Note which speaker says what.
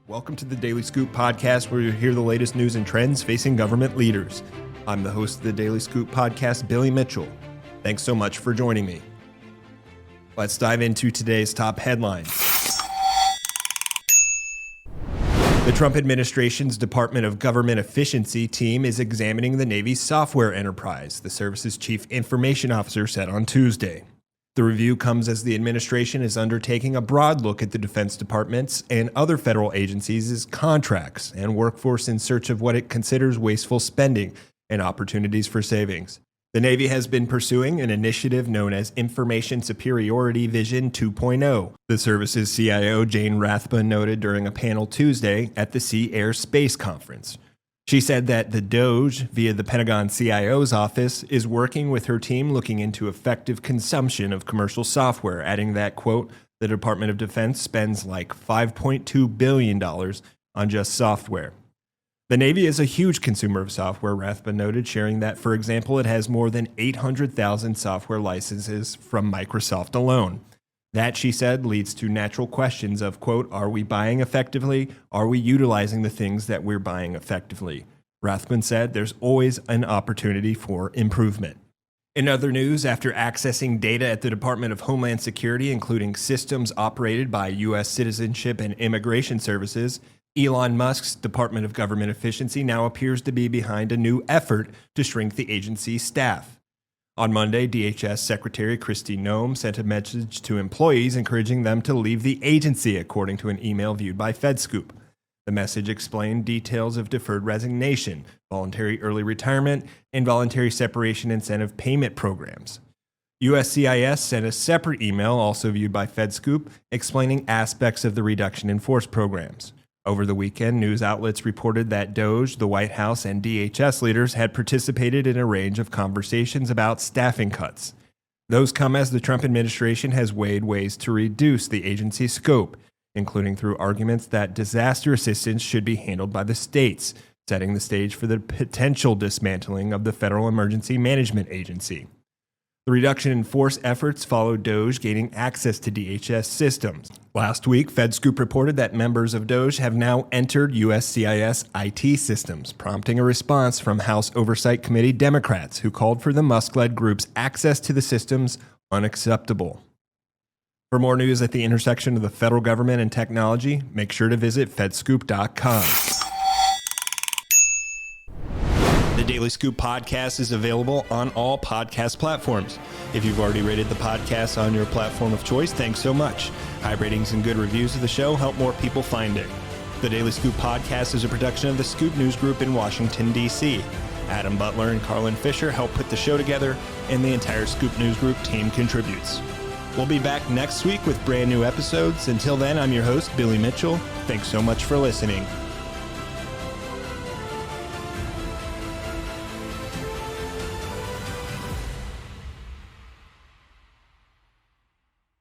Speaker 1: Welcome to the Daily Scoop podcast, where you hear the latest news and trends facing government leaders. I'm the host of the Daily Scoop podcast, Billy Mitchell. Thanks so much for joining me. Let's dive into today's top headlines. The Trump administration's Department of Government Efficiency team is examining the Navy's software enterprise, the service's chief information officer said on Tuesday. The review comes as the administration is undertaking a broad look at the Defense Department's and other federal agencies' contracts and workforce in search of what it considers wasteful spending and opportunities for savings. The Navy has been pursuing an initiative known as Information Superiority Vision 2.0. The service's CIO, Jane Rathbun, noted during a panel Tuesday at the Sea Air Space Conference. She said that the DOGE, via the Pentagon CIO's office, is working with her team looking into effective consumption of commercial software, adding that, quote, the Department of Defense spends like $5.2 billion on just software. The Navy is a huge consumer of software, Rathbun noted, sharing that, for example, it has more than 800,000 software licenses from Microsoft alone. That, she said, leads to natural questions of, quote, are we buying effectively? Are we utilizing the things that we're buying effectively? Rathbun said there's always an opportunity for improvement. In other news, after accessing data at the Department of Homeland Security, including systems operated by U.S. Citizenship and Immigration Services, Elon Musk's Department of Government Efficiency now appears to be behind a new effort to shrink the agency's staff. On Monday, DHS Secretary Kristi Noem sent a message to employees encouraging them to leave the agency, according to an email viewed by FedScoop. The message explained details of deferred resignation, voluntary early retirement, and voluntary separation incentive payment programs. USCIS sent a separate email, also viewed by FedScoop, explaining aspects of the reduction in force programs. Over the weekend, news outlets reported that DOGE, the White House, and DHS leaders had participated in a range of conversations about staffing cuts. Those come as the Trump administration has weighed ways to reduce the agency's scope, including through arguments that disaster assistance should be handled by the states, setting the stage for the potential dismantling of the Federal Emergency Management Agency. The reduction in force efforts followed DOGE gaining access to DHS systems. Last week, FedScoop reported that members of DOGE have now entered USCIS IT systems, prompting a response from House Oversight Committee Democrats who called for the Musk-led group's access to the systems unacceptable. For more news at the intersection of the federal government and technology, make sure to visit fedscoop.com. The Daily Scoop podcast is available on all podcast platforms. If you've already rated the podcast on your platform of choice, thanks so much. High ratings and good reviews of the show help more people find it. The Daily Scoop podcast is a production of the Scoop News Group in Washington, D.C. Adam Butler and Carlin Fisher help put the show together, and the entire Scoop News Group team contributes. We'll be back next week with brand new episodes. Until then, I'm your host, Billy Mitchell. Thanks so much for listening.